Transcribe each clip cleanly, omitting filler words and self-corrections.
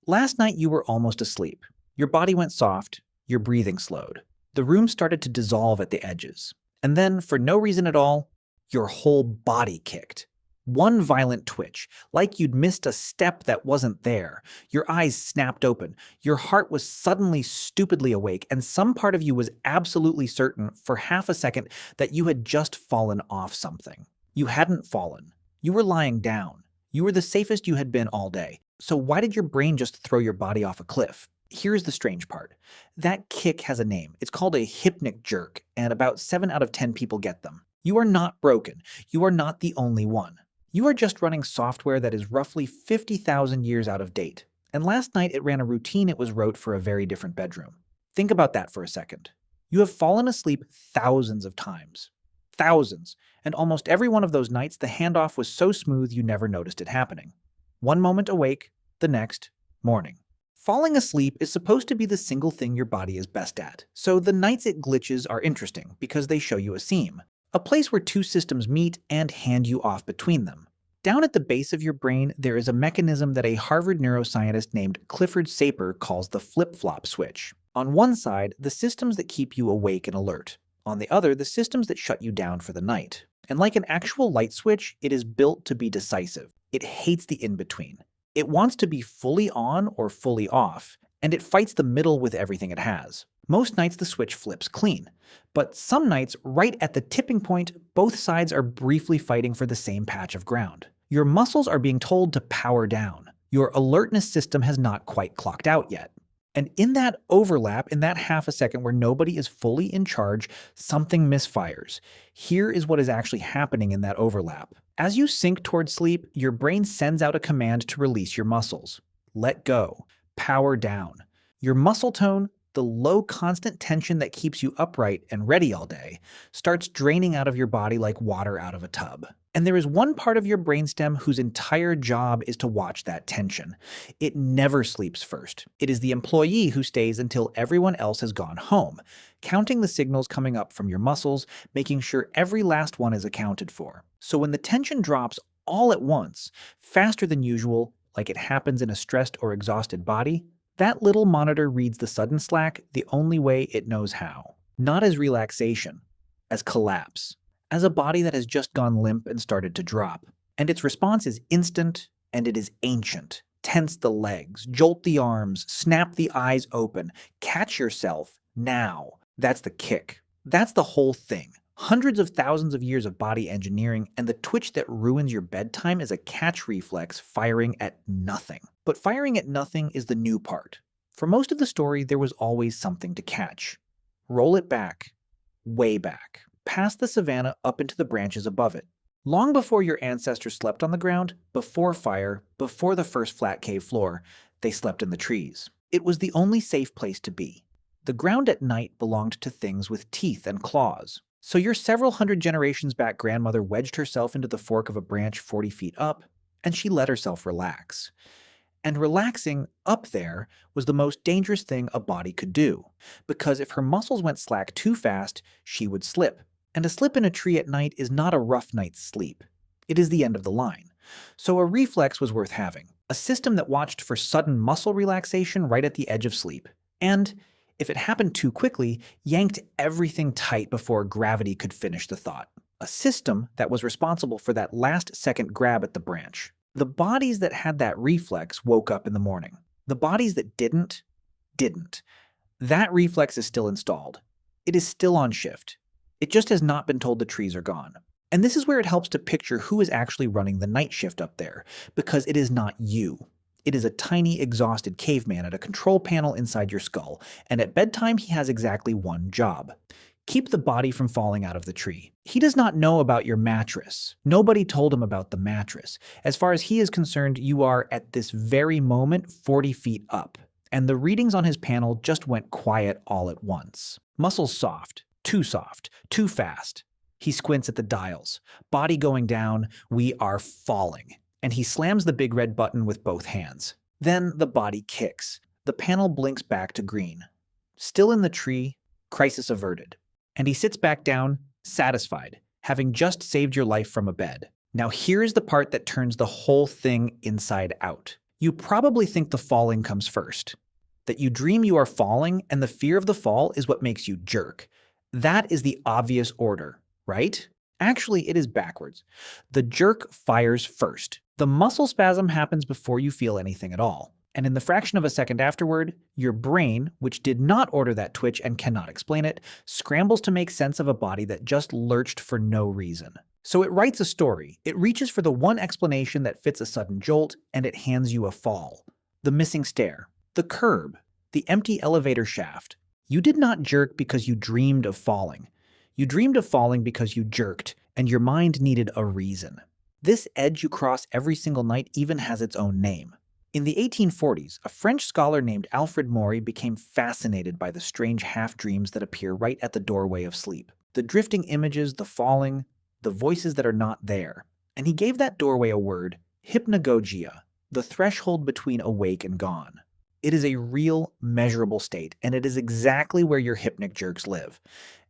Last night you were almost asleep. Your body went soft, your breathing slowed. The room started to dissolve at the edges. And then, for no reason at all, your whole body kicked. One violent twitch, like you'd missed a step that wasn't there. Your eyes snapped open. Your heart was suddenly stupidly awake, and some part of you was absolutely certain for half a second that you had just fallen off something. You hadn't fallen. You were lying down. You were the safest you had been all day. So why did your brain just throw your body off a cliff? Here's the strange part. That kick has a name. It's called a hypnic jerk, and about 7 out of 10 people get them. You are not broken. You are not the only one. You are just running software that is roughly 50,000 years out of date. And last night it ran a routine it was wrote for a very different bedroom. Think about that for a second. You have fallen asleep thousands of times. Thousands. And almost every one of those nights the handoff was so smooth you never noticed it happening. One moment awake, the next, morning. Falling asleep is supposed to be the single thing your body is best at, so the nights it glitches are interesting because they show you a seam, a place where two systems meet and hand you off between them. Down at the base of your brain, there is a mechanism that a Harvard neuroscientist named Clifford Saper calls the flip-flop switch. On one side, the systems that keep you awake and alert. On the other, the systems that shut you down for the night. And like an actual light switch, it is built to be decisive. It hates the in-between. It wants to be fully on or fully off, and it fights the middle with everything it has. Most nights the switch flips clean, but some nights, right at the tipping point, both sides are briefly fighting for the same patch of ground. Your muscles are being told to power down. Your alertness system has not quite clocked out yet. And in that overlap, in that half a second where nobody is fully in charge, something misfires. Here is what is actually happening in that overlap. As you sink towards sleep, your brain sends out a command to release your muscles. Let go. Power down. Your muscle tone, the low constant tension that keeps you upright and ready all day, starts draining out of your body like water out of a tub. And there is one part of your brainstem whose entire job is to watch that tension. It never sleeps first. It is the employee who stays until everyone else has gone home, counting the signals coming up from your muscles, making sure every last one is accounted for. So when the tension drops all at once, faster than usual, like it happens in a stressed or exhausted body, that little monitor reads the sudden slack the only way it knows how. Not as relaxation, as collapse. As a body that has just gone limp and started to drop. And its response is instant, and it is ancient. Tense the legs, jolt the arms, snap the eyes open, catch yourself, now. That's the kick. That's the whole thing. Hundreds of thousands of years of body engineering, and the twitch that ruins your bedtime is a catch reflex firing at nothing. But firing at nothing is the new part. For most of the story, there was always something to catch. Roll it back, way back. Past the savanna up into the branches above it. Long before your ancestors slept on the ground, before fire, before the first flat cave floor, they slept in the trees. It was the only safe place to be. The ground at night belonged to things with teeth and claws. So your several hundred generations back grandmother wedged herself into the fork of a branch 40 feet up, and she let herself relax. And relaxing up there was the most dangerous thing a body could do, because if her muscles went slack too fast, she would slip. And a slip in a tree at night is not a rough night's sleep. It is the end of the line. So a reflex was worth having, a system that watched for sudden muscle relaxation right at the edge of sleep. And, if it happened too quickly, yanked everything tight before gravity could finish the thought. A system that was responsible for that last second grab at the branch. The bodies that had that reflex woke up in the morning. The bodies that didn't. That reflex is still installed. It is still on shift. It just has not been told the trees are gone. And this is where it helps to picture who is actually running the night shift up there, because it is not you. It is a tiny, exhausted caveman at a control panel inside your skull, and at bedtime he has exactly one job. Keep the body from falling out of the tree. He does not know about your mattress. Nobody told him about the mattress. As far as he is concerned, you are, at this very moment, 40 feet up. And the readings on his panel just went quiet all at once. Muscles soft. Too soft, too fast. He squints at the dials. Body going down, we are falling. And he slams the big red button with both hands. Then the body kicks. The panel blinks back to green. Still in the tree, crisis averted. And he sits back down, satisfied, having just saved your life from a bed. Now here is the part that turns the whole thing inside out. You probably think the falling comes first, that you dream you are falling and the fear of the fall is what makes you jerk. That is the obvious order, right? Actually, it is backwards. The jerk fires first. The muscle spasm happens before you feel anything at all. And in the fraction of a second afterward, your brain, which did not order that twitch and cannot explain it, scrambles to make sense of a body that just lurched for no reason. So it writes a story. It reaches for the one explanation that fits a sudden jolt, and it hands you a fall. The missing stair, the curb, the empty elevator shaft. You did not jerk because you dreamed of falling. You dreamed of falling because you jerked, and your mind needed a reason. This edge you cross every single night even has its own name. In the 1840s, a French scholar named Alfred Maury became fascinated by the strange half-dreams that appear right at the doorway of sleep. The drifting images, the falling, the voices that are not there. And he gave that doorway a word, hypnagogia, the threshold between awake and gone. It is a real, measurable state, and it is exactly where your hypnic jerks live.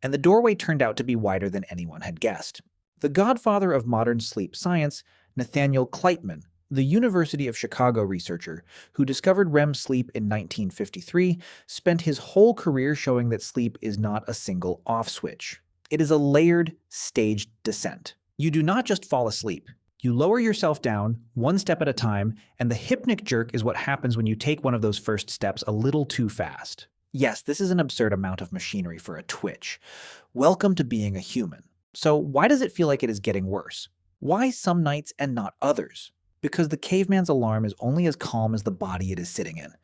And the doorway turned out to be wider than anyone had guessed. The godfather of modern sleep science, Nathaniel Kleitman, the University of Chicago researcher who discovered REM sleep in 1953, spent his whole career showing that sleep is not a single off switch. It is a layered, staged descent. You do not just fall asleep. You lower yourself down, one step at a time, and the hypnic jerk is what happens when you take one of those first steps a little too fast. Yes, this is an absurd amount of machinery for a twitch. Welcome to being a human. So why does it feel like it is getting worse? Why some nights and not others? Because the caveman's alarm is only as calm as the body it is sitting in,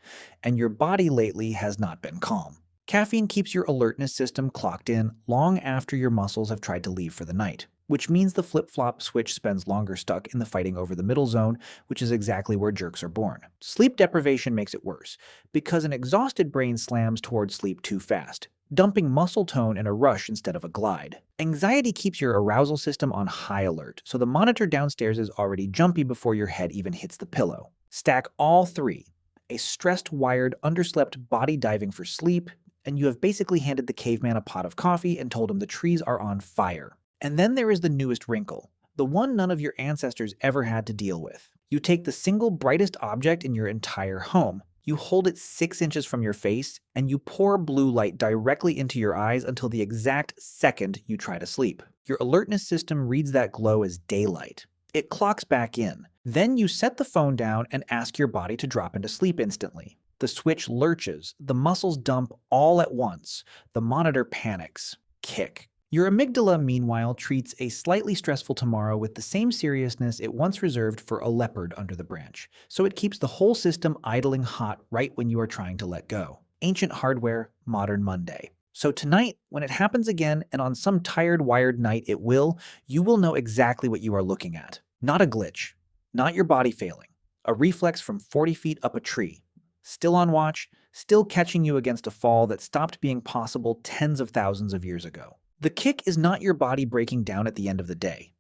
and your body lately has not been calm. Caffeine keeps your alertness system clocked in long after your muscles have tried to leave for the night, which means the flip-flop switch spends longer stuck in the fighting over the middle zone, which is exactly where jerks are born. Sleep deprivation makes it worse, because an exhausted brain slams towards sleep too fast, dumping muscle tone in a rush instead of a glide. Anxiety keeps your arousal system on high alert, so the monitor downstairs is already jumpy before your head even hits the pillow. Stack all three, a stressed, wired, underslept body diving for sleep, and you have basically handed the caveman a pot of coffee and told him the trees are on fire. And then there is the newest wrinkle, the one none of your ancestors ever had to deal with. You take the single brightest object in your entire home, you hold it 6 inches from your face, and you pour blue light directly into your eyes until the exact second you try to sleep. Your alertness system reads that glow as daylight. It clocks back in. Then you set the phone down and ask your body to drop into sleep instantly. The switch lurches, the muscles dump all at once, the monitor panics. Kick. Your amygdala, meanwhile, treats a slightly stressful tomorrow with the same seriousness it once reserved for a leopard under the branch, so it keeps the whole system idling hot right when you are trying to let go. Ancient hardware, modern Monday. So tonight, when it happens again, and on some tired, wired night it will, you will know exactly what you are looking at. Not a glitch, not your body failing, a reflex from 40 feet up a tree. Still on watch, still catching you against a fall that stopped being possible tens of thousands of years ago. The kick is not your body breaking down at the end of the day.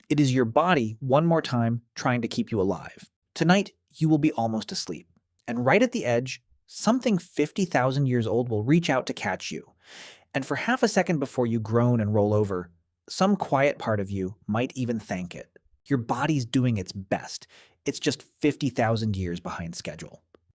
It is your body, one more time, trying to keep you alive. Tonight, you will be almost asleep. And right at the edge, something 50,000 years old will reach out to catch you. And for half a second before you groan and roll over, some quiet part of you might even thank it. Your body's doing its best. It's just 50,000 years behind schedule.